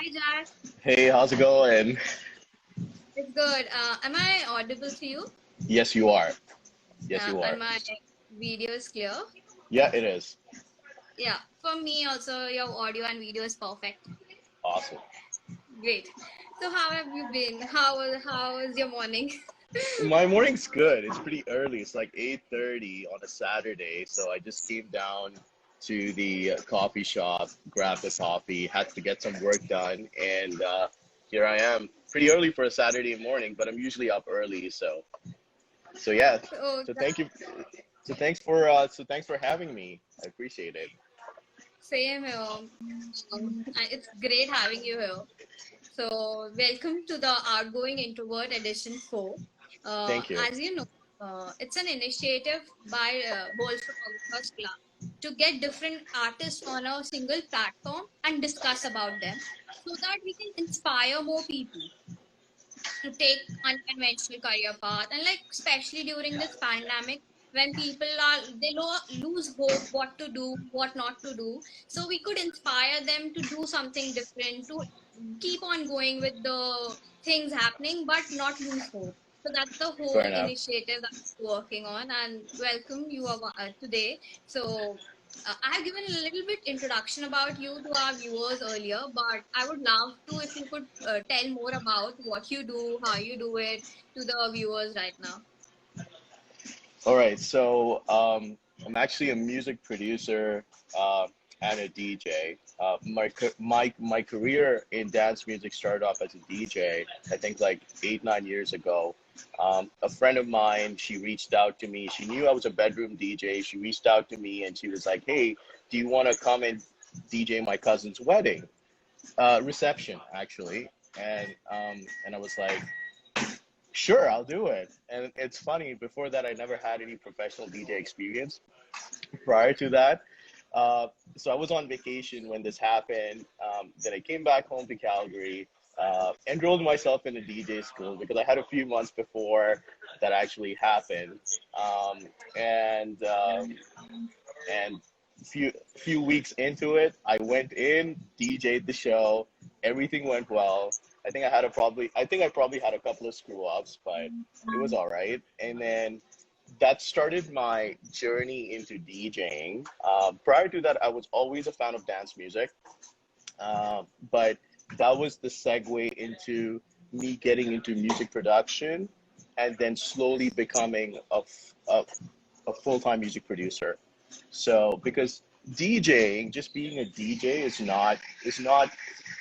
Hi, Jack. Hey, how's it going? It's good. Am I audible to you? Yes, you are. Yes, you are. And my video is clear? Yeah, it is. Yeah, for me also, your audio and video is perfect. Awesome. Great. So how have you been? How was your morning? My morning's good. It's pretty early. It's like 8:30 on a Saturday, so I just came down to the coffee shop, grabbed a coffee, had to get some work done, and here I am. Pretty early for a Saturday morning, but I'm usually up early, so yeah. Oh, So that thank you. So thanks for having me. I appreciate it. same here. It's great having you here. So, welcome to the Outgoing Introvert Edition 4. Thank you. As you know, it's an initiative by World Photographers Club to get different artists on a single platform and discuss about them so that we can inspire more people to take unconventional career path. And like especially during this pandemic when people are lose hope what to do, what not to do, so we could inspire them to do something different, to keep on going with the things happening but not lose hope. So that's the Fair whole enough. initiative that we're working on, and welcome you today. So I have given a little bit introduction about you to our viewers earlier, but I would love to if you could tell more about what you do, how you do it to the viewers right now. All right, so I'm actually a music producer and a DJ. My career in dance music started off as a DJ. I think like 8 9 years ago. A friend of mine, she reached out to me. She knew I was a bedroom DJ. She reached out to me and she was like, "Hey, do you want to come and DJ my cousin's wedding reception, actually?" And I was like, sure, I'll do it. And it's funny, before that, I never had any professional DJ experience prior to that. Uh, so I was on vacation when this happened. Then I came back home to Calgary, enrolled myself in a DJ school because I had a few months before that actually happened. Um, and few weeks into it, I went in, DJ'd the show, everything went well. I think I probably had a couple of screw ups, but it was all right. And then that started my journey into DJing. Prior to that, I was always a fan of dance music, but that was the segue into me getting into music production, and then slowly becoming a full-time music producer. So because DJing, just being a DJ is not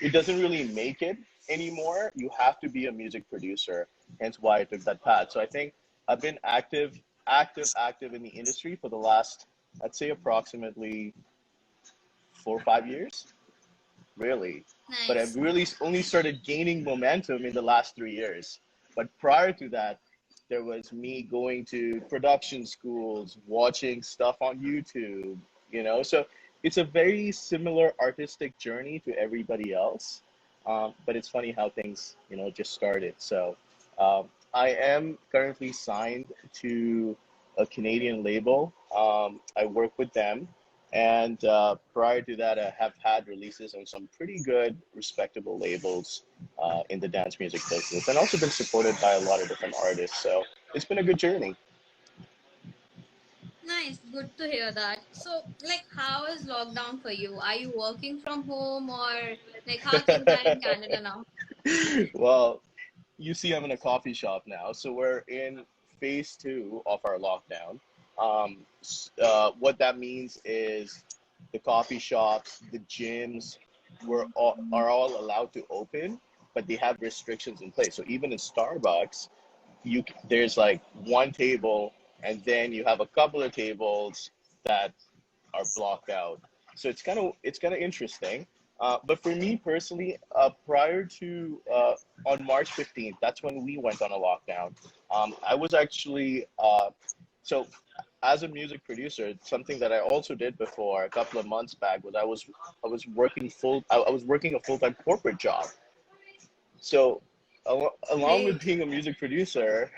it doesn't really make it anymore. You have to be a music producer. Hence why I took that path. So I think I've been active in the industry for the last, I'd say, approximately 4 or 5 years, really. But I've Nice. really only started gaining momentum in the last 3 years. But prior to that, there was me going to production schools, watching stuff on YouTube. So it's a very similar artistic journey to everybody else. But it's funny how things, just started. So I am currently signed to a Canadian label. I work with them. And prior to that, I have had releases on some pretty good, respectable labels in the dance music business, and also been supported by a lot of different artists. So it's been a good journey. Nice. Good to hear that. So, like, how is lockdown for you? Are you working from home or like how things are in Canada now? Well, you see, I'm in a coffee shop now, so we're in phase two of our lockdown. What that means is the coffee shops, the gyms, are all allowed to open, but they have restrictions in place. So even in Starbucks, there's like one table, and then you have a couple of tables that are blocked out. So it's kind of interesting. But for me personally, prior to on March 15th, that's when we went on a lockdown. I was actually so as a music producer, something that I also did before a couple of months back was I was working a full-time corporate job. So along with Great. being a music producer,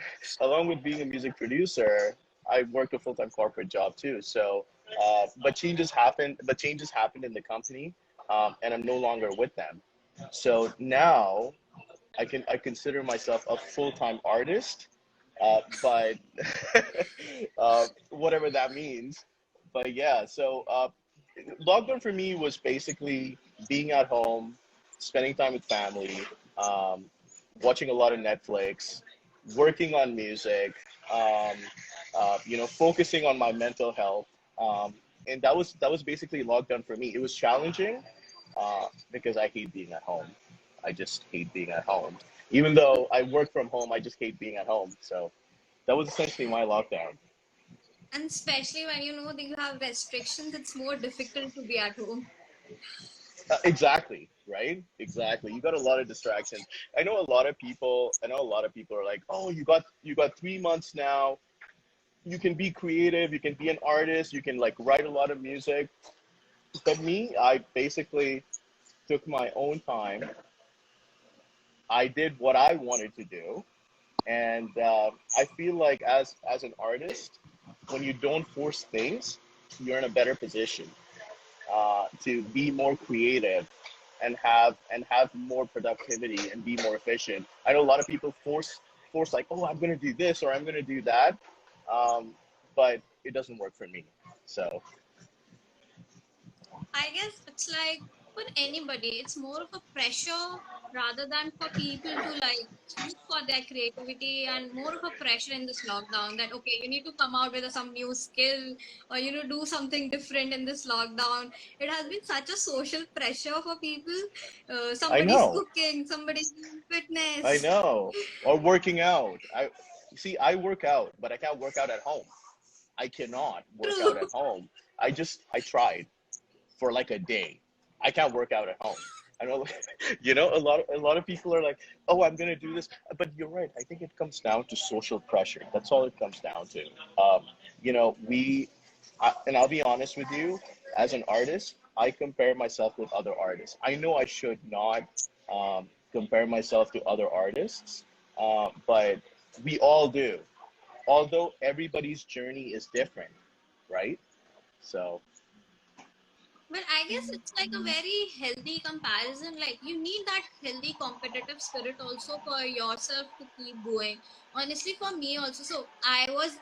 I worked a full-time corporate job too. So, but changes happened in the company, and I'm no longer with them. So now I consider myself a full-time artist, but whatever that means. But yeah, so lockdown for me was basically being at home, spending time with family, um, watching a lot of Netflix, working on music, um, focusing on my mental health. And that was basically lockdown for me. It was challenging because I hate being at home. I just hate being at home. Even though I work from home, I just hate being at home. So that was essentially my lockdown. And especially when you know that you have restrictions, it's more difficult to be at home. Exactly, right? Exactly. You got a lot of distractions. I know a lot of people. I know a lot of people are like, "Oh, you got 3 months now. You can be creative. You can be an artist. You can like write a lot of music." But me, I basically took my own time. I did what I wanted to do, and I feel like as an artist, when you don't force things, you're in a better position to be more creative and have more productivity and be more efficient. I know a lot of people force like, oh, I'm gonna do this or I'm gonna do that, um, but it doesn't work for me. So I guess it's like for anybody, it's more of a pressure rather than for people to like look for their creativity, and more of a pressure in this lockdown that okay, you need to come out with some new skill, or do something different in this lockdown. It has been such a social pressure for people. I Somebody's know, cooking, somebody's doing I fitness. know, or working out. I see. I work out, but I can't work out at home. I cannot work True. out at home. I tried for like a day. I can't work out at home. I know, a lot of people are like, "Oh, I'm gonna do this," but you're right. I think it comes down to social pressure. That's all it comes down to. And I'll be honest with you, as an artist, I compare myself with other artists. I know I should not compare myself to other artists, but we all do. Although everybody's journey is different, right? So But I guess it's like a very healthy comparison. Like you need that healthy competitive spirit also for yourself to keep going. Honestly, for me also. So I was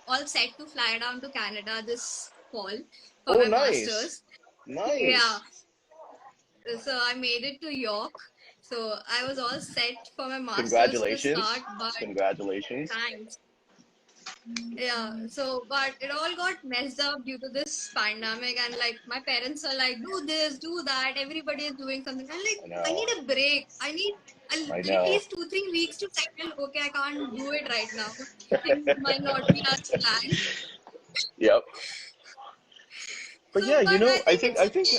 all set to fly down to Canada this fall for oh, my nice, masters. Yeah, nice. so I made it to York. So I was all set for my masters to Congratulations. start, but Congratulations. thanks. Yeah, so but it all got messed up due to this pandemic, and like my parents are like, do this, do that. Everybody is doing something. I'm like, I I know. need a break. I need I at know. least 2 3 weeks to settle. Okay, I can't do it right now. Things might not be as planned. Yep. But So, yeah, but I I think think it's I think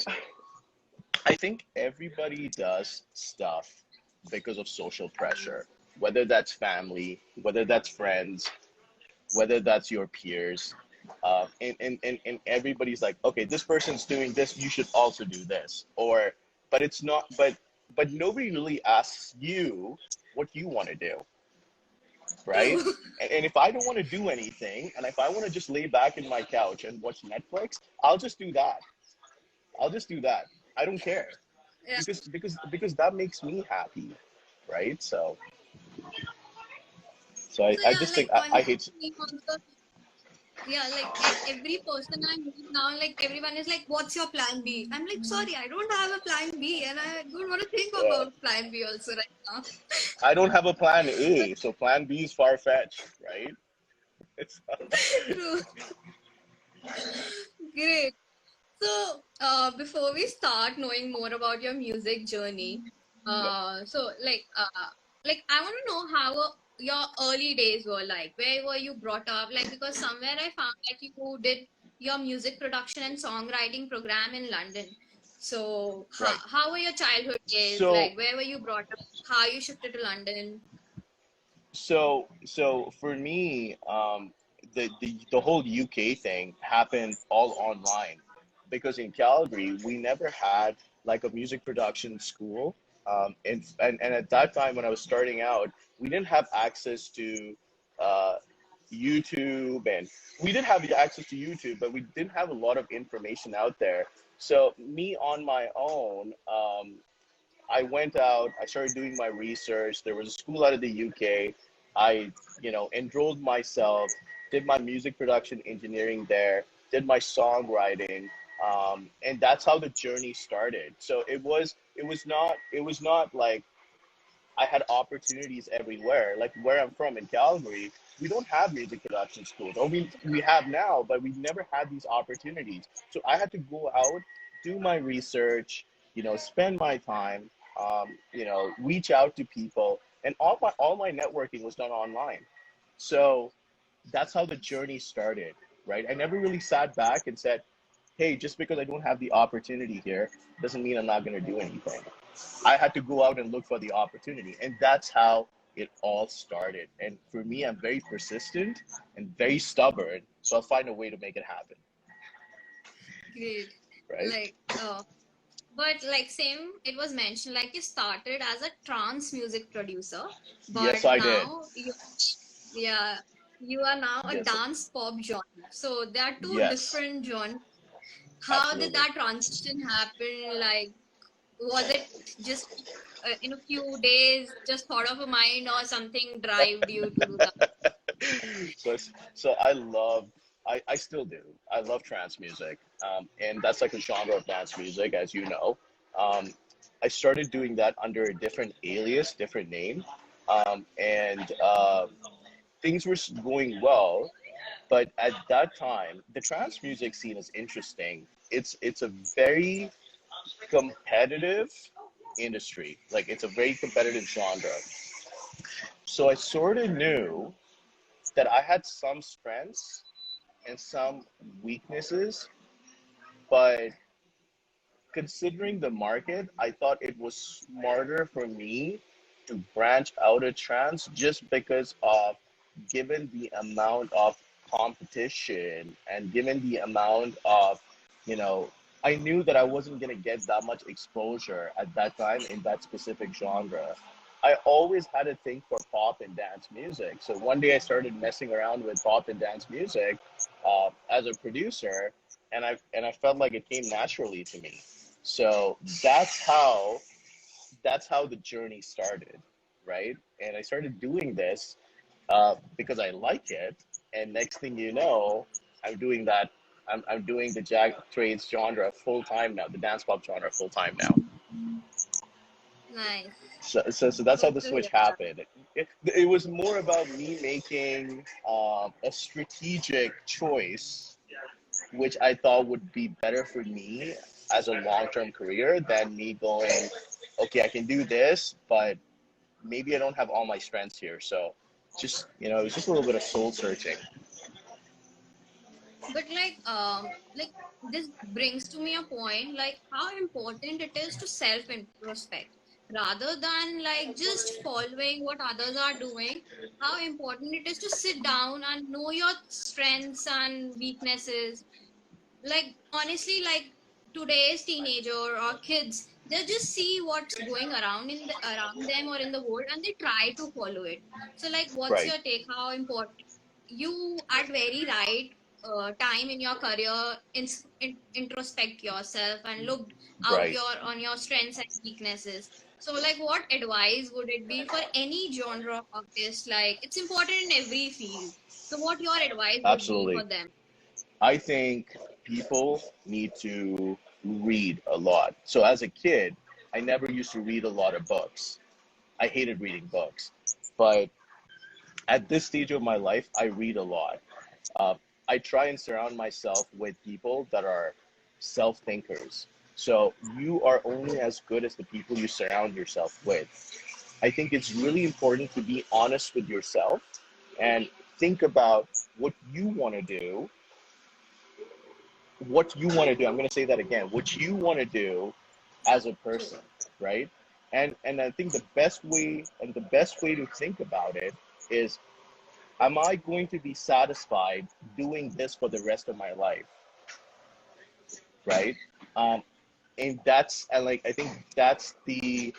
I think everybody does stuff because of social pressure. Whether that's family, whether that's friends, whether that's your peers. And everybody's like, okay, this person's doing this, you should also do this. But it's not, but nobody really asks you what you want to do, right? true. And if I don't want to do anything, and if I want to just lay back in my couch and watch Netflix, I'll just do that. I'll just do that. I don't care Yeah. because that makes me happy, right? So I, So I yeah, just think like I honestly, hate. me also, yeah, like every person I meet now, like everyone is like, "What's your plan B?" I'm like, "Sorry, I don't have a plan B, and I don't want to think Uh, about plan B also right now." I don't have a plan A, so plan B is far fetched, right? It's True. Great. So, before we start knowing more about your music journey, Yep. like I want to know how your early days were like. Where were you brought up? Like, because somewhere I found that you did your music production and songwriting program in London. So, Right. how were your childhood days? So Like, where were you brought up? How you shifted to London? so for me, the whole UK thing happened all online because in Calgary we never had like a music production school. And at that time when I was starting out, we didn't have access to uh, YouTube, and we did have access to YouTube, but we didn't have a lot of information out there. So me on my own, I went out, I started doing my research. There was a school out of the UK. I, enrolled myself, did my music production engineering there, did my songwriting, and that's how the journey started. So it was not like I had opportunities everywhere. Like where I'm from in Calgary, we don't have music production schools. Or we have now, but we never had these opportunities. So I had to go out, do my research, spend my time, reach out to people, and all my networking was done online. So that's how the journey started, right? I never really sat back and said, hey, just because I don't have the opportunity here doesn't mean I'm not going to do anything. I had to go out and look for the opportunity. And that's how it all started. And for me, I'm very persistent and very stubborn. So I'll find a way to make it happen. Great. Right? Like, but like same, it was mentioned like you started as a trance music producer, Yes, but I did. now yeah, you are now a Yes, dance pop genre. So there are two yes, different genres. How did absolutely. that transition happen? Like, was it just in a few days, just thought of a mind, or something drived you to do that? so, so I still do. I love trance music. And that's like a genre of dance music, as you know. Um, I started doing that under a different alias, different name. And things were going well. But at that time, the trance music scene is interesting. It's a very competitive industry. Like it's a very competitive genre. So I sort of knew that I had some strengths and some weaknesses, but considering the market, I thought it was smarter for me to branch out of trance just because of given the amount of competition and given the amount of, you know, I knew that I wasn't going to get that much exposure at that time in that specific genre. I always had a thing for pop and dance music. So one day I started messing around with pop and dance music as a producer, and I felt like it came naturally to me. So that's how the journey started, right? And I started doing this because I like it. And next thing you know, I'm doing that. I'm doing the Jack Trades genre full time now, the dance pop genre full time now. Nice. So that's how Good the to hear switch that. happened. It was more about me making a strategic choice, which I thought would be better for me as a long term career than me going, okay, I can do this, but maybe I don't have all my strengths here. So just, it was just a little bit of soul searching. But like this brings to me a point like how important it is to self introspect rather than like just following what others are doing. How important it is to sit down and know your strengths and weaknesses. Like honestly, like today's teenager or kids, they just see what's going around around them or in the world, and they try to follow it. So like, what's Right, your take? How important you at very right time in your career introspect yourself and look out right. your on your strengths and weaknesses. So like, what advice would it be for any genre of artist? Like, it's important in every field. So what your advice would be for Absolutely. them? I think people need to read a lot. So as a kid, I never used to read a lot of books. I hated reading books. But at this stage of my life, I read a lot. Uh, I try and surround myself with people that are self thinkers. So you are only as good as the people you surround yourself with. I think it's really important to be honest with yourself and think about what you want to do. What you want to do. I'm going to say that again. What you want to do as a True. person, right? And I think the best way to think about it is, am I going to be satisfied doing this for the rest of my life, right? Um, and I think that's the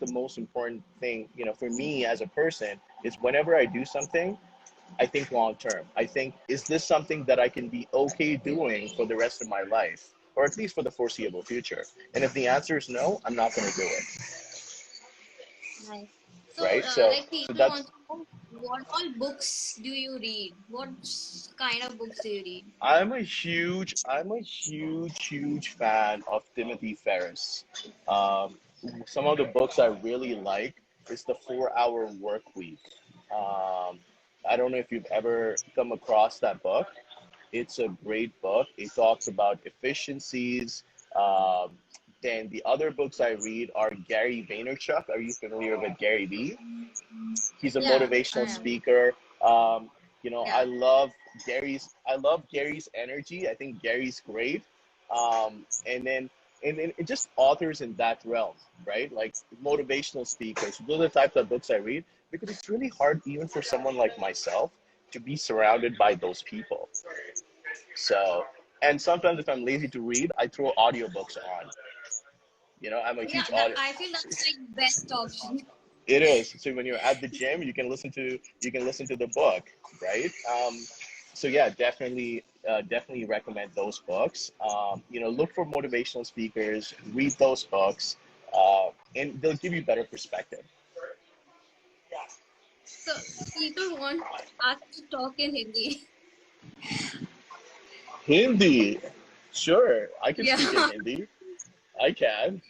most important thing, for me as a person is whenever I do something, I think long term. I think, is this something that I can be okay doing for the rest of my life? or at least for the foreseeable future? And if the answer is no, I'm not going to do it, Nice. So, right? So like so people that's want to know what all books do you read? What kind of books do you read? huge fan of Timothy Ferris. Um, some of the books I really like is the 4 Hour Work Week. Um, I don't know if you've ever come across that book. It's a great book. It talks about efficiencies. Um, then the other books I read are Gary Vaynerchuk. Are you familiar with Gary Vee? He's a Yeah, I motivational am. speaker. You know, Yeah. I love Gary's energy. I think Gary's great. And then it just authors in that realm, right? Like motivational speakers. Those are the types of books I read because it's really hard even for someone like myself to be surrounded by those people. So, and sometimes if I'm lazy to read, I throw audiobooks on. You know, I'm a Yeah, huge that audio. I feel that's like best option. It is. So when you're at the gym, you can listen to the book, right? So yeah, definitely recommend those books. You know, look for motivational speakers, read those books, and they'll give you better perspective. So people want us to talk in Hindi. Hindi, sure, I can Yeah, speak in Hindi. I can.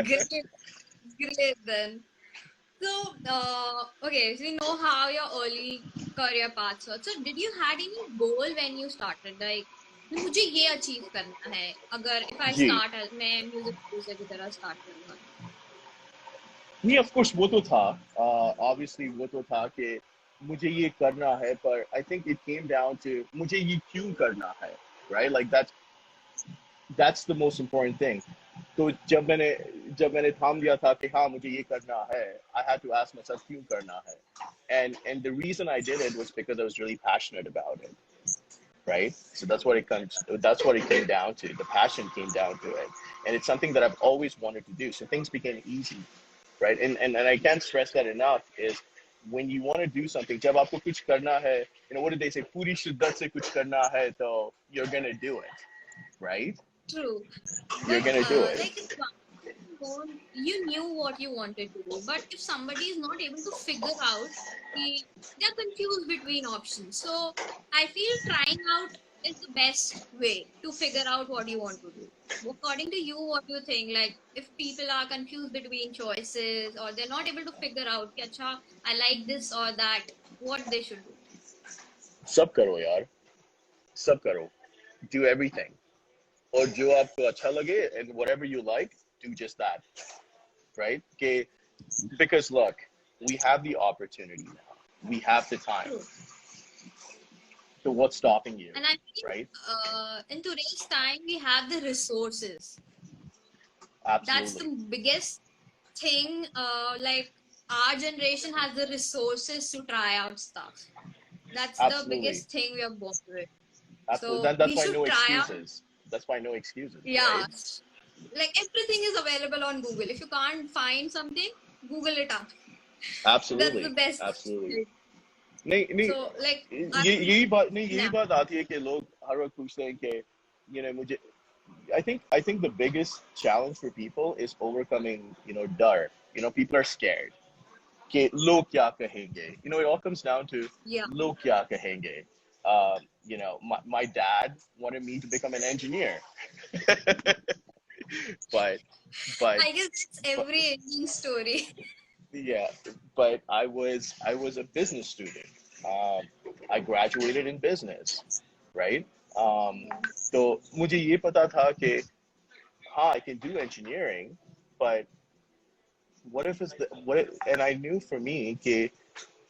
great, great then. So, okay, so we know how your early career paths were. So, did you had any goal when you started? Like, मुझे ये achieve करना है. अगर if I ji start मैं music producer की तरह start करूँगा. नहीं, ऑफ कोर्स वो तो था, ऑब्वियसली वो तो था कि मुझे ये करना है, पर I think it came down to मुझे ये क्यों करना है, right? Like that's the most important thing. तो जब मैंने थाम दिया था कि हाँ मुझे ये करना है, I had to ask myself क्यों करना है. And the reason I did it was because I was really passionate about it, right? So that's what it came down to. The passion came down to it. And it's something that I've always wanted to do. So things became easy, right? And I can't stress that enough is when you want to do something, जब आपको कुछ करना है, you know, what did they say? पूरी शिद्दत से कुछ करना है, तो you're gonna do it, right? True, You're but gonna do like it. it's you knew what you wanted to do, but if somebody is not able to figure out, they're confused between options. So I feel trying out is the best way to figure out what you want to do. According to you, what do you think? Like if people are confused between choices or they're not able to figure out, कि अच्छा, I like this or that, what they should do? सब करो यार, सब करो. Do everything. और जो आपको अच्छा लगे and whatever you like, do just that, right? Okay, because look, we have the opportunity now. We have the time. True. So what's stopping you, And I feel right? in today's time we have the resources. That's Absolutely. the biggest thing. Like our generation has the resources to try out stuff. That's the Absolutely. biggest thing we are born with. Absolutely. So That's we why should no try out. excuses. That's why no excuses, Yeah, right? like everything is available on Google. If you can't find something, Google it up. That's the Absolutely. best Absolutely. thing. नहीं नहीं, So like I यही yeah, बात आती है कि लोग हर वक्त पूछते हैं कि you know मुझे I think the biggest challenge for people is overcoming, you know, dar. You know, people are scared. कि लोग क्या कहेंगे? You know, it all comes down to yeah. लोग क्या कहेंगे? You know, my dad wanted me to become an engineer, but but I guess it's but every Indian story. yeah, but I was a business student. Um, I graduated in business, right? Um, so मुझे ये पता था कि हाँ, I can do engineering, but what if it's the what? And I knew for me, कि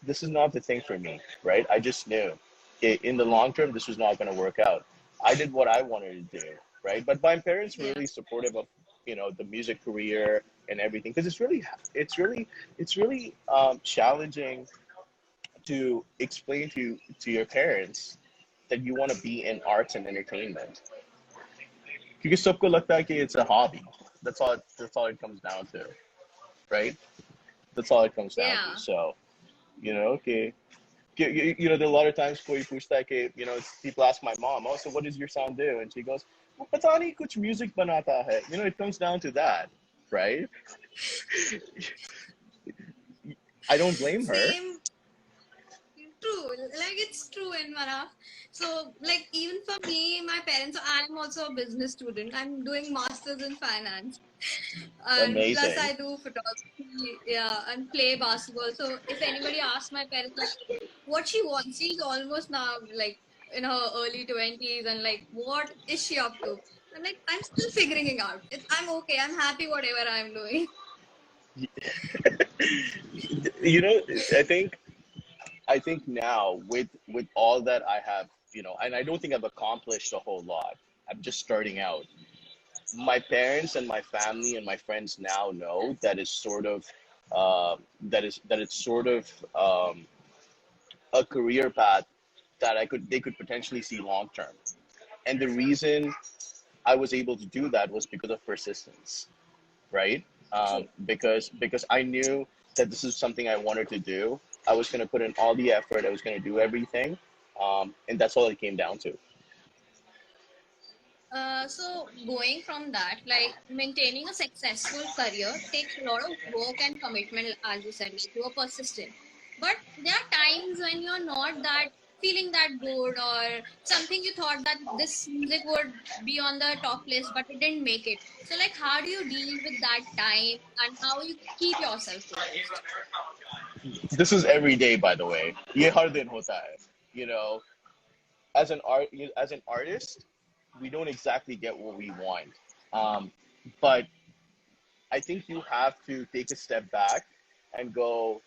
this is not the thing for me, right? I just knew in the long term this was not going to work out. I did what I wanted to do, right? But my parents were Yeah, really supportive of, you know, the music career and everything because it's really challenging to explain to your parents that you want to be in arts and entertainment. Because सबको लगता है कि it's a hobby. That's all it comes down to, right? That's all it comes down to. yeah. So, you know, okay, you know, there are a lot of times where you push that, you know, people ask my mom, oh, so what does your son do? And she goes, वो पता नहीं कुछ music बनाता है. You know, it comes down to that, right? I don't blame her. Same. True, like it's true in Manaf. So, like even for me, my parents, so I'm also a business student. I'm doing masters in finance, and plus Amazing. I do photography, yeah, and play basketball. So if anybody asks my parents like, what she wants, she's almost now like in her early 20s, and like what is she up to? I'm like I'm still figuring it out. I'm okay. I'm happy whatever I'm doing. You know, I think I think now with all that I have, you know, and I don't think I've accomplished a whole lot. I'm just starting out. My parents and my family and my friends now know that is sort of that it's sort of a career path that I could they could potentially see long term. And the reason I was able to do that was because of persistence, right? True. Because I knew that this is something I wanted to do. I was going to put in all the effort. I was going to do everything, and that's all it came down to. So going from that, like maintaining a successful career takes a lot of work and commitment, as you said, like you are persistent. But there are times when you're not that feeling that good, or something you thought that this music would be on the top list, but it didn't make it. So like, how do you deal with that time, and how you keep yourself focused? This is every day, by the way. ये हर दिन होता है. You know, as an artist, we don't exactly get what we want, but I think you have to take a step back and go,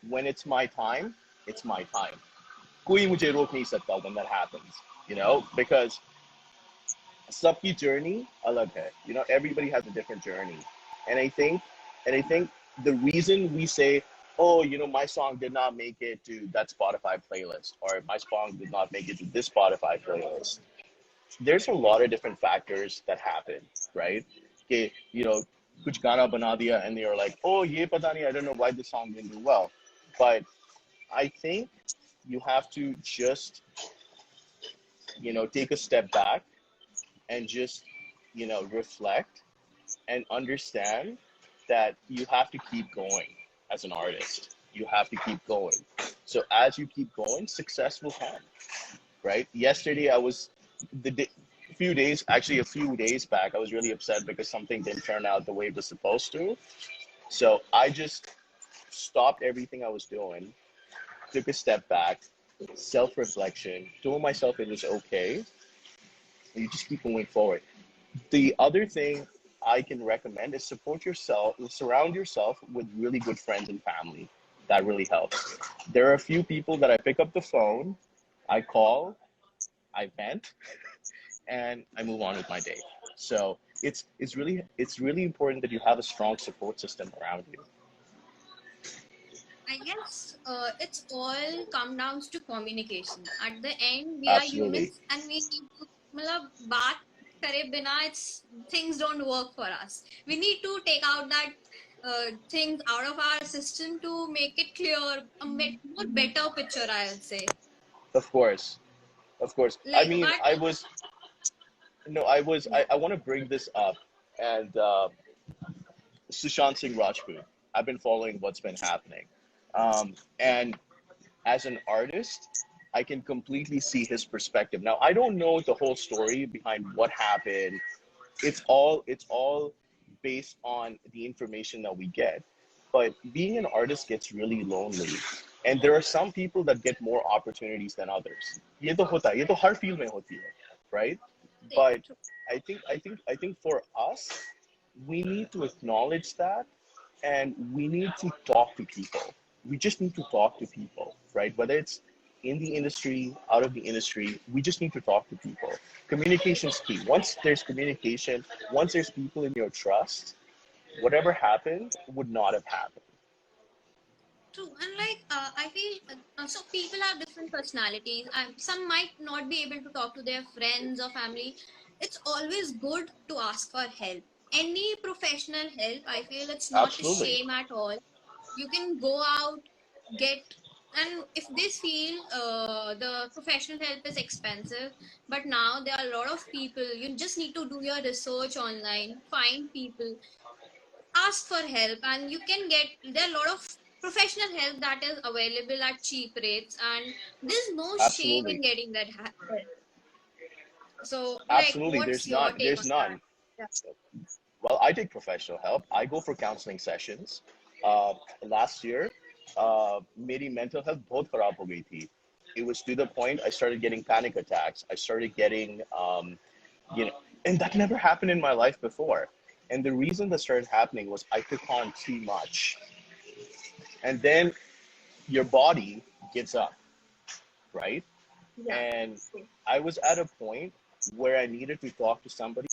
when it's my time, it's my time. कोई मुझे रोक नहीं सकता when that happens, you know, because सबकी journey अलग है. You know, everybody has a different journey, and I think the reason we say, oh, you know, my song did not make it to that Spotify playlist, or my song did not make it to this Spotify playlist. There's a lot of different factors that happen, right? Okay, you know, कुछ गाना बना दिया and they're like, oh, ये पता नहीं, I don't know why this song didn't do well. But I think you have to just, you know, take a step back and just, you know, reflect and understand that you have to keep going as an artist. You have to keep going. So as you keep going, success will come, right? Yesterday, I was the day, a few days back, I was really upset because something didn't turn out the way it was supposed to. So I just stopped everything I was doing, took a step back, self reflection, told myself it was okay, and you just keep moving forward. The other thing I can recommend is support yourself, surround yourself with really good friends and family. That really helps. There are a few people that I pick up the phone, I call, I vent, and I move on with my day. So it's really important that you have a strong support system around you. I guess it's all come down to communication. At the end, we are Absolutely. humans, and we need to, मतलब बात करे बिना it's things don't work for us. We need to take out that things out of our system to make it clear, a more better picture, I would say. Of course. Of course. I Like, mean, but I was no, I was yeah, I want to bring this up, and Sushant Singh Rajput. I've been following what's been happening, and as an artist, I can completely see his perspective. Now, I don't know the whole story behind what happened. It's all based on the information that we get. But being an artist gets really lonely, and there are some people that get more opportunities than others. ये तो होता है, ये तो हर field में होती है, right? same, But true. I think for us, we need to acknowledge that, and we need to talk to people. We just need to talk to people, right? Whether it's in the industry, out of the industry, we just need to talk to people. Communication is key. Once there's communication, once there's people in your trust, whatever happened would not have happened. True, and like I feel so people have different personalities, and some might not be able to talk to their friends or family. It's always good to ask for help. Any professional help, I feel it's not a Absolutely. shame at all. You can go out, get and if they feel the professional help is expensive, but now there are a lot of people, you just need to do your research online, find people, ask for help, and you can get, there are a lot of professional help that is available at cheap rates, and there's no shame in Absolutely. getting that help. So like, Absolutely. what's There's your not. take There's on that? none. Yeah. Well, I take professional help. I go for counseling sessions. Uh, Last year, मेरी mental health बहुत खराब हो गई थी. It was to the point I started getting panic attacks. I started getting, you know, and that never happened in my life before. And the reason that started happening was I took on too much. And then your body gets up, right? Yeah. And True. I was at a point where I needed to talk to somebody,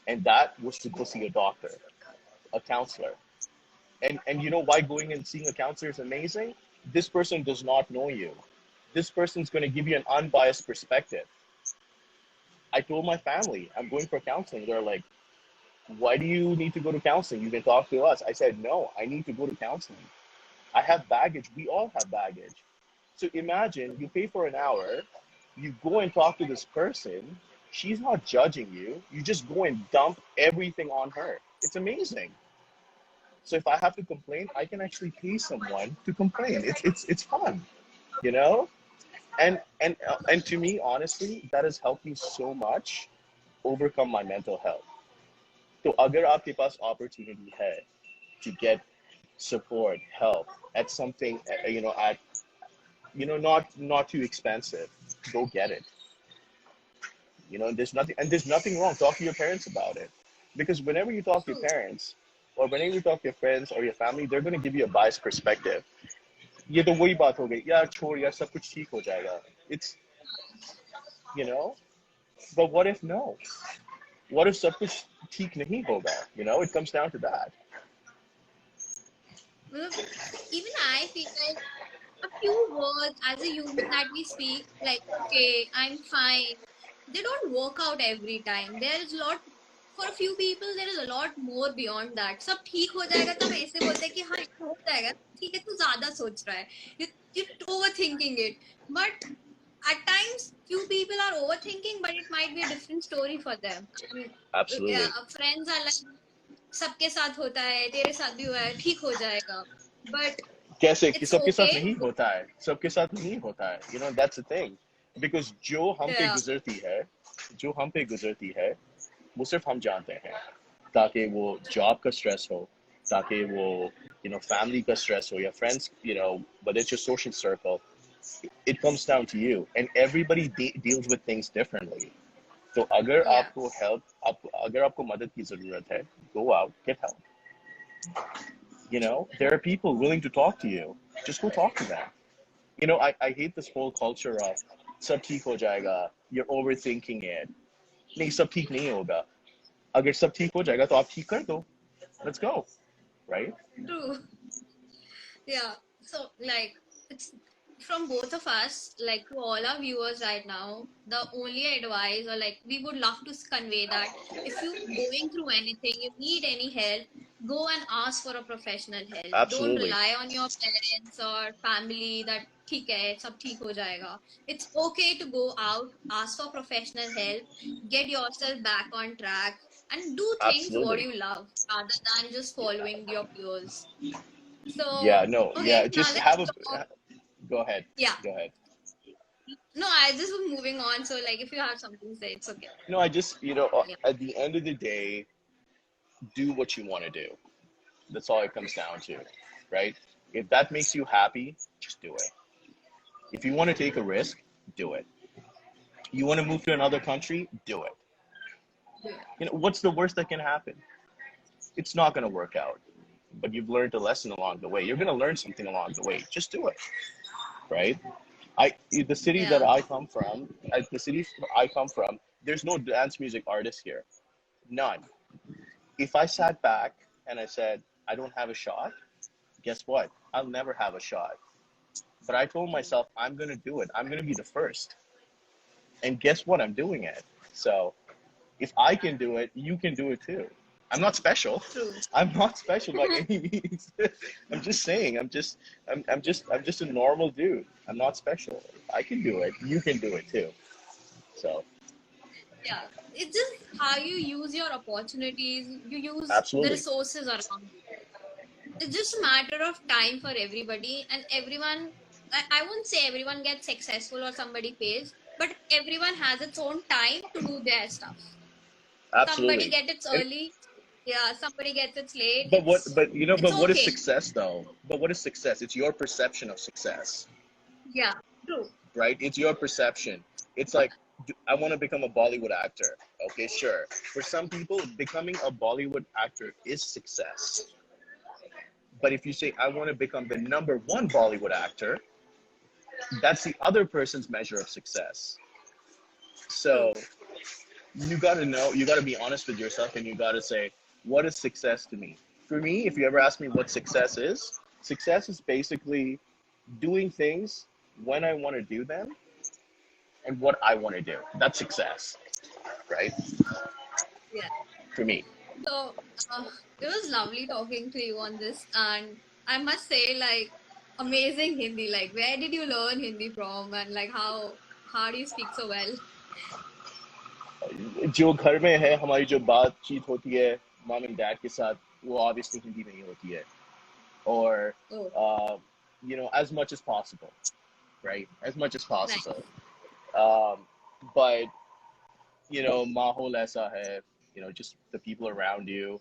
and that was to go see a doctor, a counselor. And you know why going and seeing a counselor is amazing? This person does not know you. This person's going to give you an unbiased perspective. I told my family I'm going for counseling. They're like, why do you need to go to counseling? You can talk to us. I said, no, I need to go to counseling. I have baggage. We all have baggage. So imagine you pay for an hour, you go and talk to this person. She's not judging you. You just go and dump everything on her. It's amazing. So if I have to complain, I can actually pay someone to complain. It's fun, you know. And to me, honestly, that has helped me so much overcome my mental health. तो अगर आपके पास opportunity है to get support, help at something, at not too expensive, go get it. There's nothing wrong. Talk to your parents about it, because whenever you talk to your True. parents, or whenever you talk to your friends or your family, they're going to give you a biased perspective. ये तो वही बात हो गई यार, छोड़ यार, सब कुछ ठीक हो जाएगा. It's, you know, but what if no? What if सब कुछ ठीक नहीं होगा? It comes down to that. Well, even I feel like a few words as a human that we speak, like, okay, I'm fine, they don't work out every time. There is a lot, for a few people, there is a lot more beyond that. सब ठीक हो जाएगा तो हम ऐसे बोलते हैं कि हाँ ये हो जाएगा, ठीक है, तू ज्यादा सोच रहा है, you overthinking it. But at times, few people are overthinking, but it might be a different story for them. And Absolutely. friends are like, सबके साथ होता है, तेरे साथ भी हुआ है, ठीक हो जाएगा. But कैसे कि it's सबके साथ okay. नहीं होता है, सबके साथ नहीं होता है. That's the thing. Because Yeah. जो हम पे गुजरती है, वो सिर्फ हम जानते हैं. ताकि वो जॉब का स्ट्रेस हो, ताकि वो फैमिली का स्ट्रेस हो, या friends, but it's your social circle. It comes down to you, and everybody deals with things differently. तो Yeah. अगर आपको मदद की जरूरत है, go out, get help. There are people willing to talk to you. Just go talk to them. I hate this whole culture of सब ठीक हो जाएगा, you're overthinking it. नहीं, सब ठीक नहीं होगा. अगर सब ठीक हो जाएगा तो आप ठीक कर दो. Let's go, right? True. Yeah. So, like, it's from both of us, like, to all our viewers right now, the only advice, or like, we would love to convey that if you're going through anything, you need any help, go and ask for a professional help. Don't Absolutely. rely on your parents or family that ठीक है, सब ठीक हो जाएगा. It's okay to go out, ask for professional help, get yourself back on track, and do things what Absolutely. you love rather than just Yeah. following your peers. So, Yeah. No. okay, Yeah. now Just let's have a. talk. Go ahead. Yeah, Go ahead. no, I just was moving on. So, like, if you have something to say, it's okay. No, I just, Yeah, at the end of the day, do what you want to do. That's all it comes down to, right? If that makes you happy, just do it. If you want to take a risk, do it. You want to move to another country, do it. yeah, What's the worst that can happen? It's not going to work out, but you've learned a lesson along the way. You're going to learn something along the way. Just do it, right? The city that yeah, I come from, the city I come from, there's no dance music artist here. None. If I sat back and I said, I don't have a shot, guess what? I'll never have a shot. But I told myself, I'm going to do it. I'm going to be the first. And guess what? I'm doing it. So if I can do it, you can do it too. I'm not special. True. I'm not special by any means. I'm just saying. I'm just a normal dude. I'm not special. I can do it. You can do it too. So Yeah. It's just how you use your opportunities, you use the absolutely, resources around you. It's just a matter of time for everybody, and everyone, I won't say everyone gets successful or somebody pays, but everyone has its own time to do their stuff. Somebody absolutely. gets it And early, yeah, somebody gets it late. but what? But It's what is okay. success though? But what is success? It's your perception of success, Yeah, true. right? It's your perception. It's like I want to become a Bollywood actor. Okay, sure. For some people, becoming a Bollywood actor is success. But if you say I want to become the number one Bollywood actor, that's the other person's measure of success. True. So you got to know, you got to be honest with yourself, and you got to say, what is success to me? For me, if you ever ask me what success is basically doing things when I want to do them and what I want to do. That's success, right? Yeah. For me. So it was lovely talking to you on this, and I must say, like, amazing Hindi. Like, where did you learn Hindi from, and like how do you speak so well? जो घर में है हमारी जो बातचीत होती है mom and dad के साथ वो ऑब्वियसली हिंदी में ही होती है or Oh, as much as possible, right? As much as possible. nice. Um, but माहौल ऐसा है, just the people around you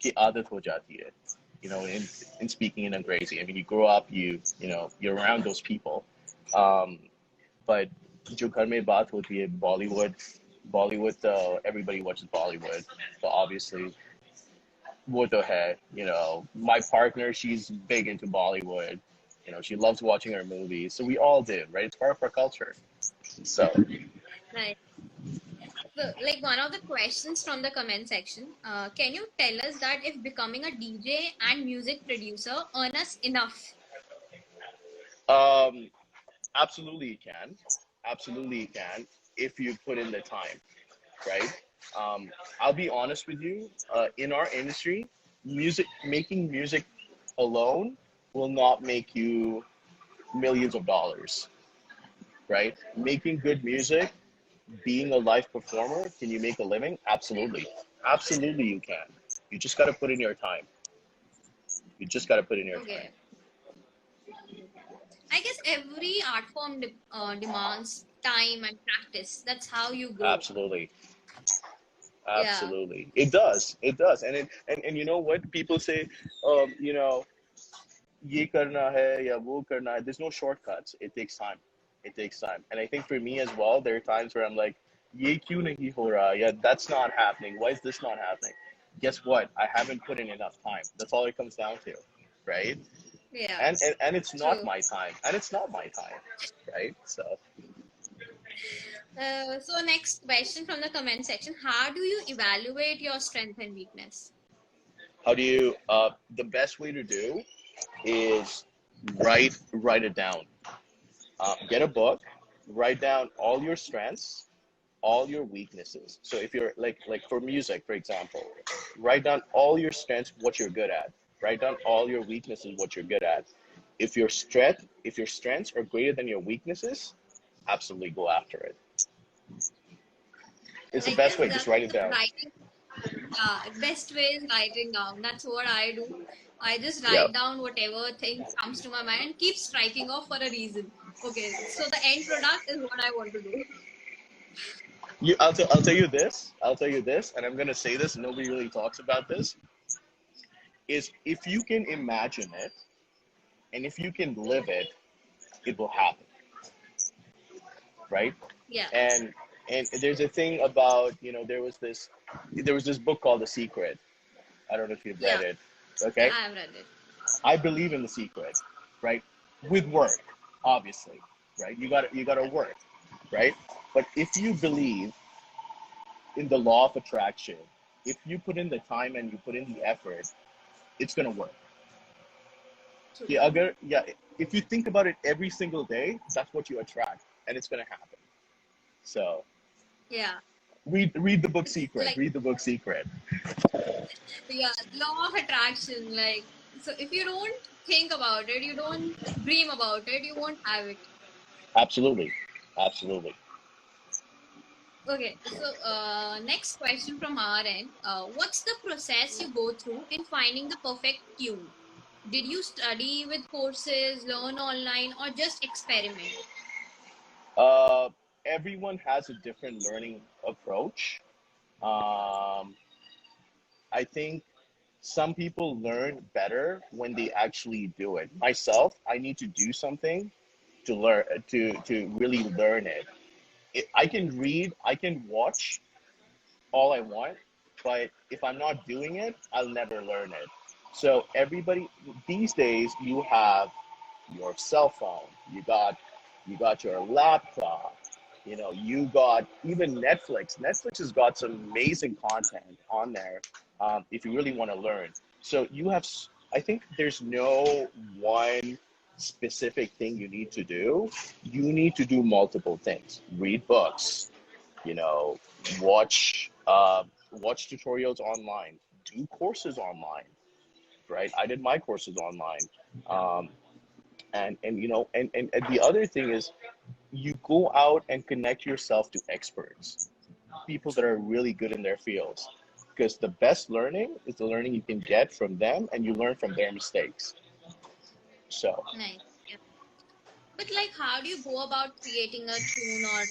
की आदत हो जाती है, in speaking in Angrezi. I mean, you grow up, you're around those people. Um, but जो घर में बात होती है Bollywood, everybody watches Bollywood, so obviously वो तो है, my partner, she's big into Bollywood. She loves watching her movies. So we all do, right? It's part of our culture. So Nice. So, like one of the questions from the comment section, can you tell us that if becoming a DJ and music producer earn us enough? um, absolutely you can. Absolutely you can if you put in the time, right? I'll be honest with you. In our industry, making music alone will not make you millions of dollars, right? Making good music, being a live performer, can you make a living? Absolutely. Absolutely you can. You just got to put in your time. You just got to put in your time. Okay. I guess every art form demands time and practice. That's how you grow. Absolutely. Yeah. Absolutely. It does. It does. And you know what? People say, um, you know, ye karna hai ya wo karna hai. There's no shortcuts. It takes time. It takes time. And I think for me as well, there are times where I'm like, ye kyun nahi ho raha? Yeah, that's not happening. Why is this not happening? Guess what? I haven't put in enough time. That's all it comes down to, right? Yeah. And it's not True. my time. And it's not my time, right? So So next question from the comment section: how do you evaluate your strength and weakness? how do you? The best way to do is write it down. Get a book, write down all your strengths, all your weaknesses. So if you're like for music, for example, write down all your strengths, what you're good at. Write down all your weaknesses, what you're good at. If your strengths are greater than your weaknesses, absolutely go after it. It's the I best guess way. Just that write it down. writing, best way is writing down. That's what I do. I just Yeah. write down whatever thing comes to my mind and keep striking off for a reason. Okay, so the end product is what I want to do. I'll tell you this. I'll tell you this, and I'm gonna say this. Nobody really talks about this. Is if you can imagine it, and if you can live it, it will happen, right? Yeah, And there's a thing about there was this book called The Secret. I don't know if you've yeah, read it. yeah. Okay, I have read it. I believe in The Secret, right? With work, obviously, right? You gotta work, right? But if you believe in the law of attraction, if you put in the time and you put in the effort, it's gonna work. True. Yeah, yeah, if you think about it every single day, that's what you attract, and it's gonna happen. So Yeah. Read the book Secret. Like, Read the book Secret. yeah, law of attraction. Like, so if you don't think about it, you don't dream about it, you won't have it. Absolutely. Absolutely. Okay, so next question from our end. What's the process you go through in finding the perfect tune? Did you study with courses, learn online, or just experiment? Uh, Everyone has a different learning approach. Um, I think some people learn better when they actually do it. Myself, I need to do something to learn to really learn it. I can read, I can watch all I want, but if I'm not doing it, I'll never learn it. So everybody these days, you have your cell phone, you got your laptop, you got even Netflix. Netflix has got some amazing content on there, if you really want to learn. So I think there's no one specific thing you need to do. You need to do multiple things. Read books, you know, watch tutorials online, do courses online, right? I did my courses online. Um, and the other thing is you go out and connect yourself to experts, people that are really good in their fields, because the best learning is the learning you can get from them, and you learn from their mistakes. So Nice. Yeah. But like, how do you go about creating a tune or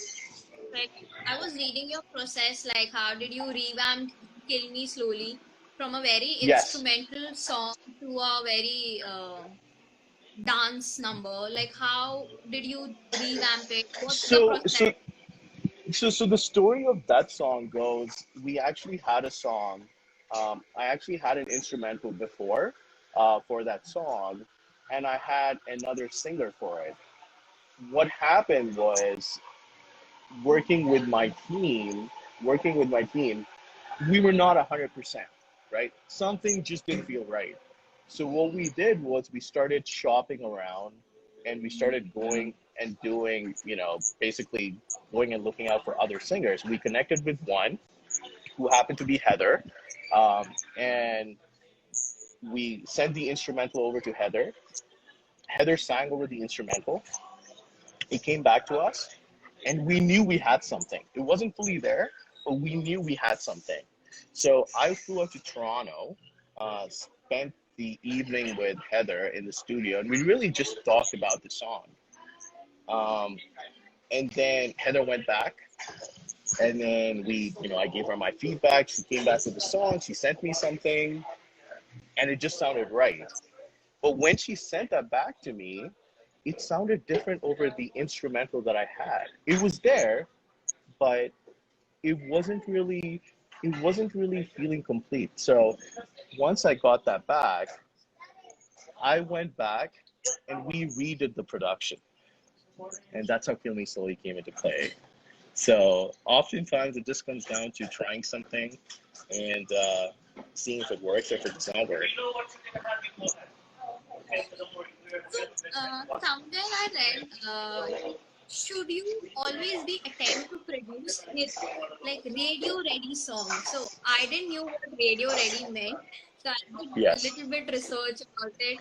like? I was reading your process. Like, how did you revamp "Kill Me Slowly" from a very yes, instrumental song to a very dance number? Like, how did you revamp it? What's the so process? so so the story of that song goes, we actually had a song. I actually had an instrumental before, for that song, and I had another singer for it. What happened was, working with my team, working with my team, we were not 100%, right? Something just didn't feel right. So what we did was we started shopping around, and we started going and doing, basically going and looking out for other singers. We connected with one who happened to be Heather, and we sent the instrumental over to Heather. Heather sang over the instrumental. It came back to us, and we knew we had something. It wasn't fully there, but we knew we had something. So I flew out to Toronto, spent the evening with Heather in the studio, and we really just talked about the song. Um, and then Heather went back, and then I gave her my feedback. She came back with the song. She sent me something, and it just sounded right. But when she sent that back to me, it sounded different over the instrumental that I had. It was there, but it wasn't really feeling complete. So once I got that back, I went back and we redid the production, and that's how Kill Me Slowly came into play. So oftentimes it just comes down to trying something and seeing if it works or if it does not work. So, somewhere I read, should you always be attempt to produce like radio ready songs? So I didn't know what radio ready meant. So I did a Yes. little bit research about it.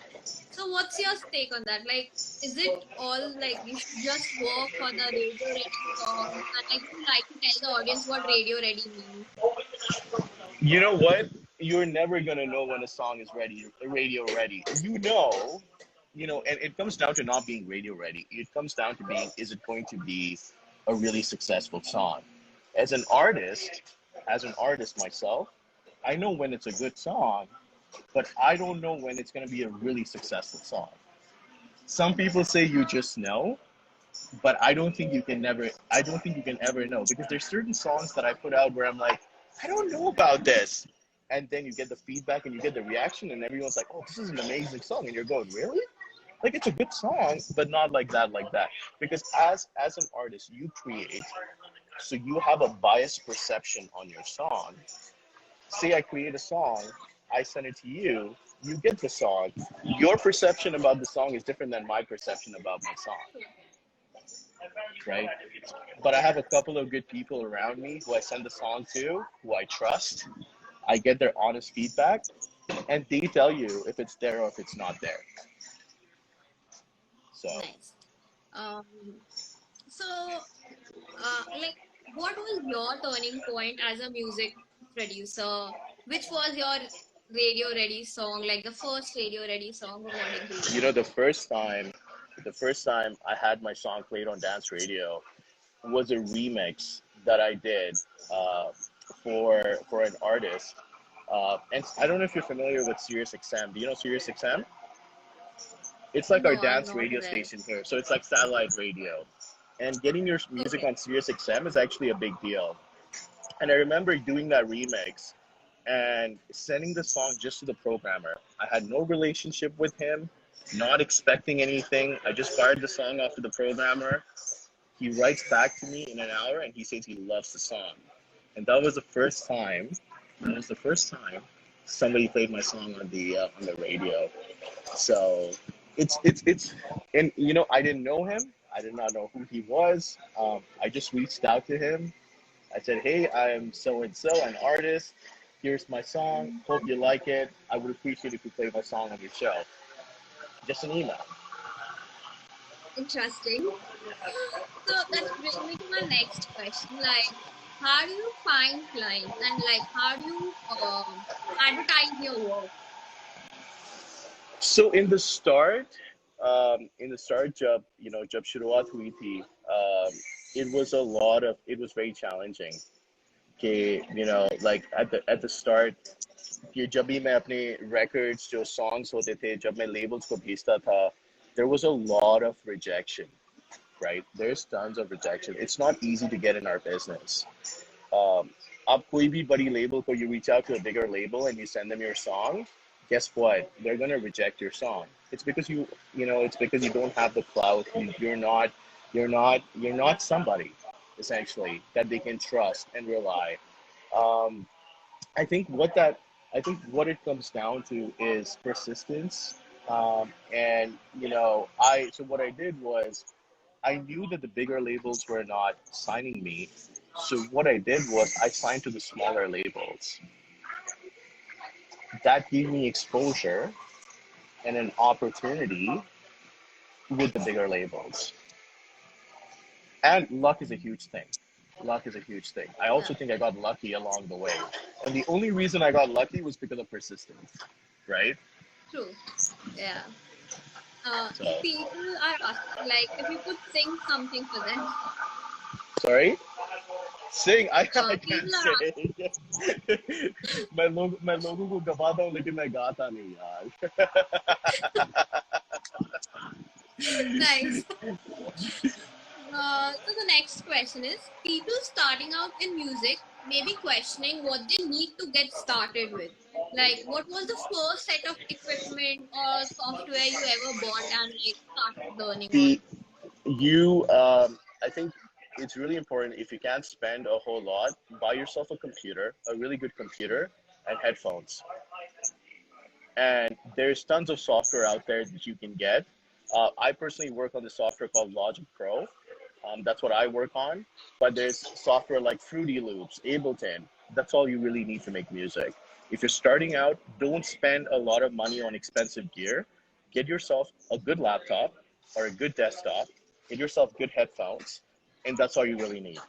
So what's your take on that? Like, is it all like you should just work for the radio ready songs? And like, would you like to tell the audience what radio ready means? You know what? You're never gonna know when a song is ready, radio ready. And it comes down to not being radio ready. It comes down to being, is it going to be a really successful song? As an artist, myself, I know when it's a good song, but I don't know when it's gonna be a really successful song. Some people say you just know, but I don't think you can ever know, because there's certain songs that I put out where I'm like, I don't know about this. And then you get the feedback and you get the reaction, and everyone's like, oh, this is an amazing song. And you're going, really? Like, it's a good song, but not like that. Because as an artist, you create, so you have a biased perception on your song. Say I create a song, I send it to you, you get the song. Your perception about the song is different than my perception about my song. right? But I have a couple of good people around me who I send the song to, who I trust. I get their honest feedback, and they tell you if it's there or if it's not there. So Nice. Um, so, like, what was your turning point as a music producer? Which was your radio ready song, like the first radio ready song, according to you? you know, the first time I had my song played on dance radio was a remix that I did uh, for an artist. And I don't know if you're familiar with Sirius XM. Do you know Sirius XM? It's like our No, I'm dance not radio aware. station here. So it's like satellite radio. And getting your music Okay. on Sirius XM is actually a big deal. And I remember doing that remix and sending the song just to the programmer. I had no relationship with him, not expecting anything. I just fired the song off to the programmer. He writes back to me in an hour and he says he loves the song. And that was the first time. That was the first time somebody played my song on the radio. So it's and you know, I didn't know him. I did not know who he was. I just reached out to him. I said, "Hey, I'm so and so, an artist. Here's my song. Hope you like it. I would appreciate if you play my song on your show." Just an email. Interesting. So that brings me to my next question. Like, how do you find clients and like how do you advertise your work? So in the start, जब शुरुआत हुई थी, it was very challenging. कि, you know, like at the start, कि जब भी मैं अपने records जो songs होते थे, जब मैं labels को भेजता था, there was a lot of rejection, right? There's tons of rejection. It's not easy to get in our business. Um, आप कोई भी बड़ी label को you reach out to a bigger label and you send them your song, guess what? They're gonna reject your song. It's because it's because you don't have the clout. You're not somebody essentially that they can trust and rely. Um, I think what it comes down to is persistence. And I so what I did was I knew that the bigger labels were not signing me. So what I did was I signed to the smaller labels. That gave me exposure and an opportunity with the bigger labels. And luck is a huge thing. Luck is a huge thing. I Yeah, also think I got lucky along the way. And the only reason I got lucky was because of persistence, right? true. Yeah. So, People are asking like if you could sing something for them. sorry? Sing, I People can't are sing. मैं लोगों को गवाता हूँ लेकिन मैं गाता नहीं यार. asking. Nice. So the next question is people starting out in music may be questioning what they need to get started with. Like, what was the first set of equipment or software you ever bought and like started learning The on? you I think it's really important if you can't spend a whole lot, buy yourself a computer, a really good computer, and headphones. And there's tons of software out there that you can get. I personally work on the software called Logic Pro. That's what I work on. But there's software like Fruity Loops, Ableton. That's all you really need to make music. If you're starting out, don't spend a lot of money on expensive gear. Get yourself a good laptop or a good desktop. Get yourself good headphones, and that's all you really need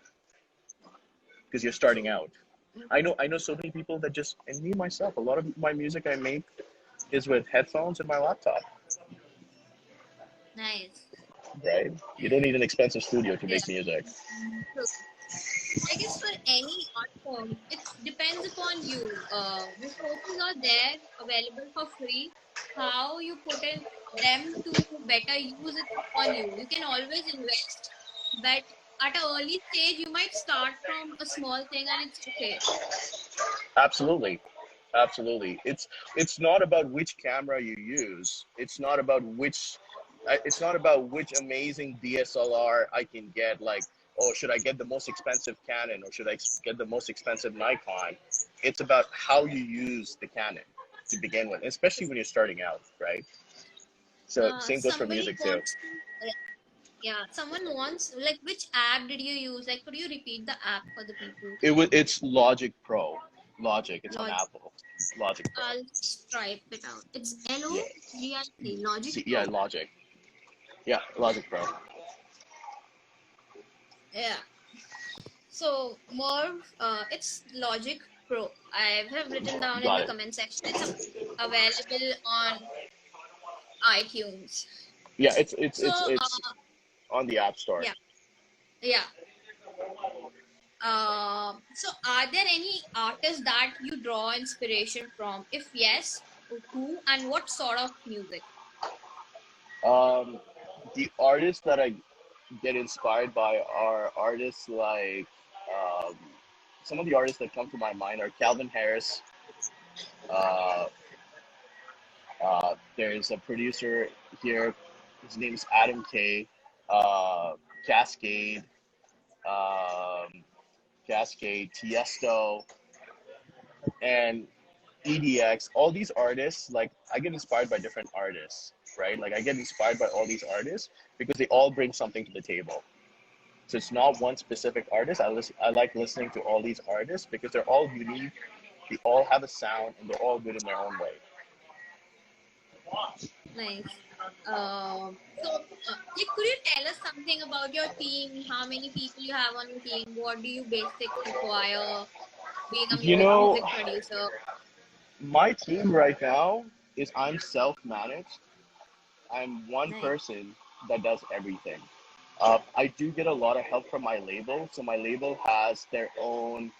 because you're starting True. out. I know so many people that just and me myself. A lot of my music I make is with headphones and my laptop, Nice. right? You don't need an expensive studio to Yeah, make music. true. I guess for any art form, it depends upon you. Resources are there available for free. How you put in them to better use it upon you. You can always invest, but at an early stage, you might start from a small thing and it's okay. Absolutely. Absolutely. It's not about which camera you use. It's not about which amazing DSLR I can get, like, oh, should I get the most expensive Canon or should I get the most expensive Nikon? It's about how you use the Canon to begin with, especially when you're starting out, right? So same goes for Somebody music too. wants to, yeah. Yeah, someone wants, like, which app did you use? Like, could you repeat the app for the people? It's Logic Pro. Logic. It's on Logic. Apple. Logic Pro. I'll just type it out. It's Yeah. LOGIC, Logic See, yeah, Pro. Logic. Yeah, Logic Pro. Yeah. So more, it's Logic Pro. I have written down in Got the it. comment section. It's available on iTunes. Yeah, So, it's on the App Store. yeah, yeah. So are there any artists that you draw inspiration from? If yes, who and what sort of music? Um, the artists that I get inspired by are artists like um, some of the artists that come to my mind are Calvin Harris. Uh, there's a producer here. His name is Adam K. Uh, Cascade, um, Cascade, Tiesto, and EDX. All these artists, like I get inspired by different artists, right? Like I get inspired by all these artists because they all bring something to the table. So it's not one specific artist. I like listening to all these artists because they're all unique. They all have a sound, and they're all good in their own way. Nice. Like, could you tell us something about your team? How many people you have on your team? What do you basics require being a You know, music producer? my team right now is I'm self-managed. I'm one Nice. person that does everything. I do get a lot of help from my label. So my label has their own,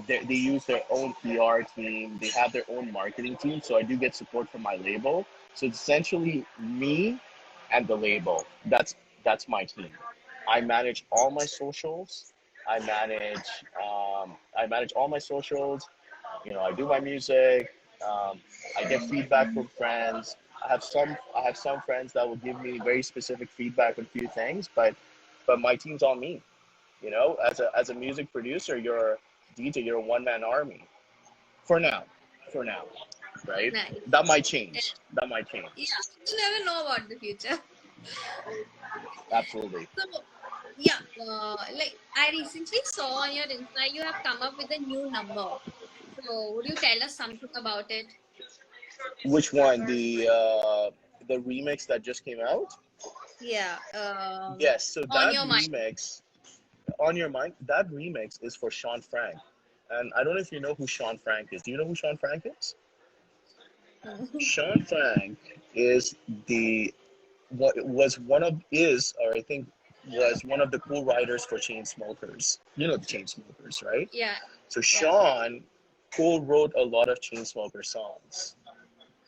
they use their own PR team. They have their own marketing team. So I do get support from my label. So it's essentially me and the label. That's my team. I manage all my socials. I manage I manage all my socials. I do my music. I get feedback from friends. I have some friends that will give me very specific feedback on a few things, but my team's on me. As a music producer, you're a DJ, you're a one man army. For now. For now. Right? Nice. That might Yeah, change. That might change. yeah, you never know about the future. Absolutely. So, yeah, like I recently saw on your Insta, you have come up with a new number. So, would you tell us something about it? Which one? The remix that just came out? Yeah, Yes, so on that your mind. remix, on your mind, that remix is for Sean Frank. And I don't know if you know who Sean Frank is. Do you know who Sean Frank is? Sean Frank is the what was one of is or I think was one of the cool writers for Chainsmokers. You know the Chainsmokers, right? Yeah, So yeah, Sean co-wrote a lot of Chainsmoker songs. nice,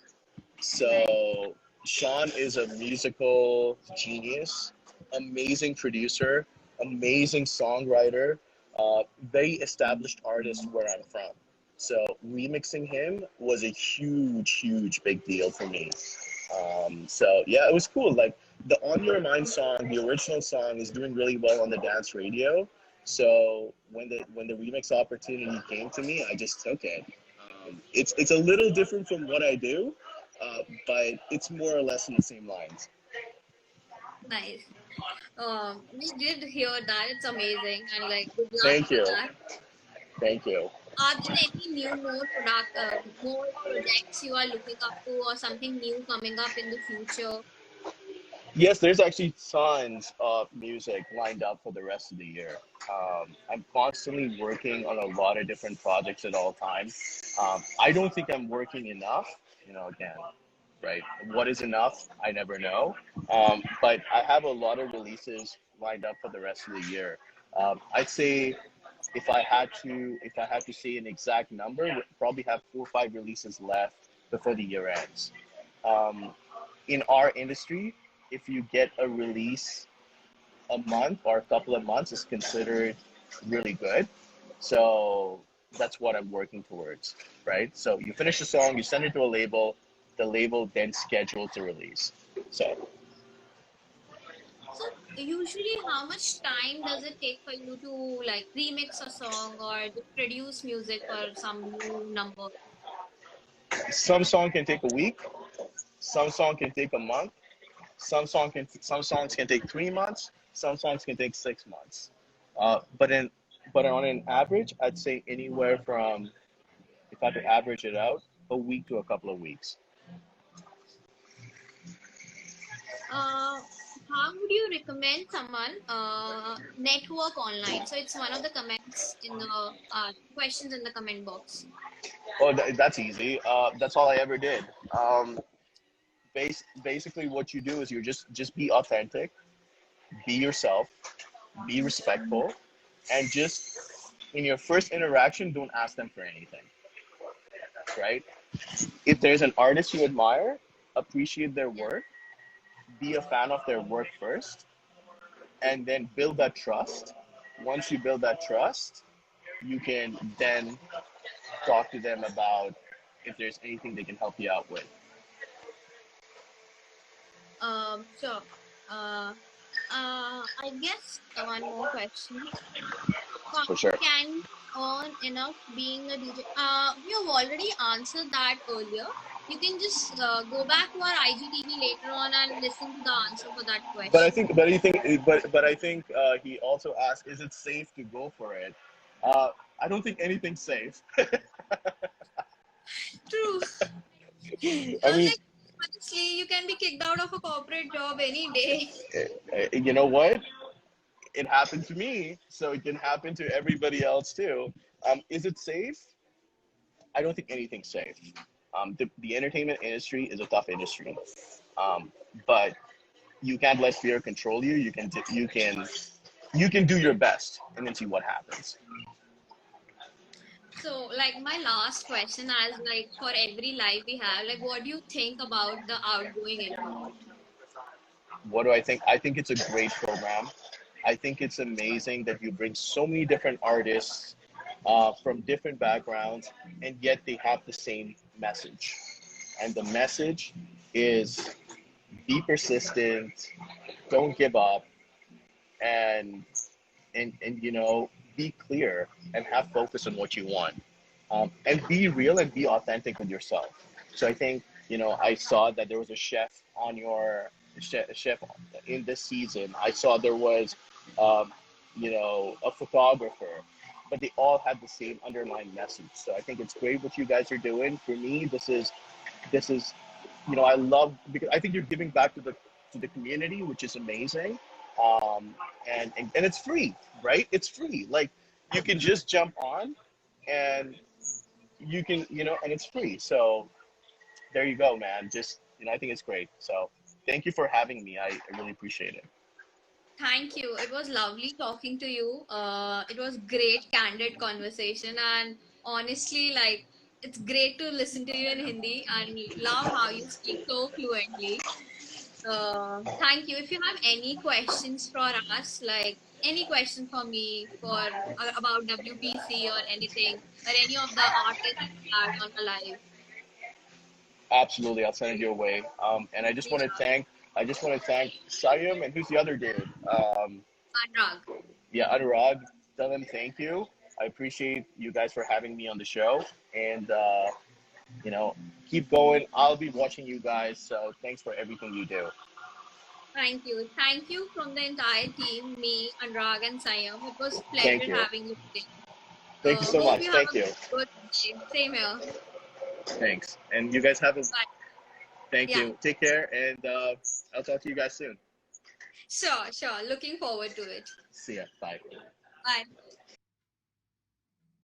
So Sean is a musical genius, amazing producer, amazing songwriter, very established artist where I'm from. So remixing him was a huge, huge big deal for me. So yeah, it was cool. Like the On Your Mind song, the original song is doing really well on the dance radio. So when the remix opportunity came to me, I just took it. It's a little different from what I do, but it's more or less in the same lines. nice. We did hear that. It's amazing, and like, good luck Thank with you, that. thank you. Are there any more projects you are looking up to, or something new coming up in the future? Yes, there's actually tons of music lined up for the rest of the year. I'm constantly working on a lot of different projects at all times. I don't think I'm working enough. Again, right? What is enough? I never know. But I have a lot of releases lined up for the rest of the year. I'd say if I had to say an exact number, we probably have 4 or 5 releases left before the year ends. Um, in our industry, if you get a release a month or a couple of months, is considered really good. So that's what I'm working towards, right? So you finish the song, you send it to a label, the label then schedules the release. So So, usually, how much time does it take for you to like remix a song or just produce music for some new number? some song can take a week, some song can take a month, Some songs can take 3 months. Some songs can take 6 months. But on an average, I'd say anywhere from, if I had to average it out, a week to a couple of weeks. How would you recommend someone network online? So it's one of the comments in the questions in the comment box. Oh, that's easy. That's all I ever did. Basically, what you do is you just be authentic, be yourself, be respectful, and just in your first interaction, don't ask them for anything. Right? If there's an artist you admire, appreciate their work, be a fan of their work first, and then build that trust. Once you build that trust, you can then talk to them about if there's anything they can help you out with. So I guess one more question. For sure. Can you earn enough being a DJ? We have already answered that earlier. You can just go back to our IGTV later on and listen to the answer for that But I question. think, but I think, but I think he also asked, is it safe to go for it? I don't think anything's safe. True. I mean, Like, honestly, you can be kicked out of a corporate job any day. you know what? It happened to me, so it can happen to everybody else too. Is it safe? I don't think anything's safe. The entertainment industry is a tough industry, but you can't let fear control you. You can do your best and then see what happens. So, like, my last question, as like for every life we have, like, what do you think about the outgoing introvert? What do I think? I think it's a great program. I think it's amazing that you bring so many different artists from different backgrounds, and yet they have the same message. And the message is be persistent, don't give up, and be clear and have focus on what you want, and be real and be authentic with yourself. So I think I saw that there was a chef in this season. I saw there was a photographer, but they all had the same underlying message. So I think it's great what you guys are doing. For me, this is I love, because I think you're giving back to the community, which is amazing. And it's free, right? It's free. Like, you can just jump on, and you can, and it's free. So there you go, man. Just, I think it's great. So thank you for having me. I really appreciate it. Thank you. It was lovely talking to you. It was great, candid conversation, and honestly, like, it's great to listen to you in Hindi and love how you speak so fluently. Thank you. If you have any questions for us, like any question for me for about WPC or anything, or any of the artists we had on the live, Absolutely, I'll send it your way. And please, I just want to thank Sayam, and who's the other dude? Anurag. Yeah, Anurag. Tell them thank you. I appreciate you guys for having me on the show, and you know, keep going. I'll be watching you guys. So thanks for everything you do. Thank you. Thank you from the entire team, me, Anurag, and Sayam. It was Thank pleasure you. having you today. Thank you so Hope much. you have Thank a you. good day. Same here. Thanks. And you guys have a Bye. thank Yeah, you. Take care, and I'll talk to you guys soon. sure, sure. Looking forward to it. See ya. Bye. Bye.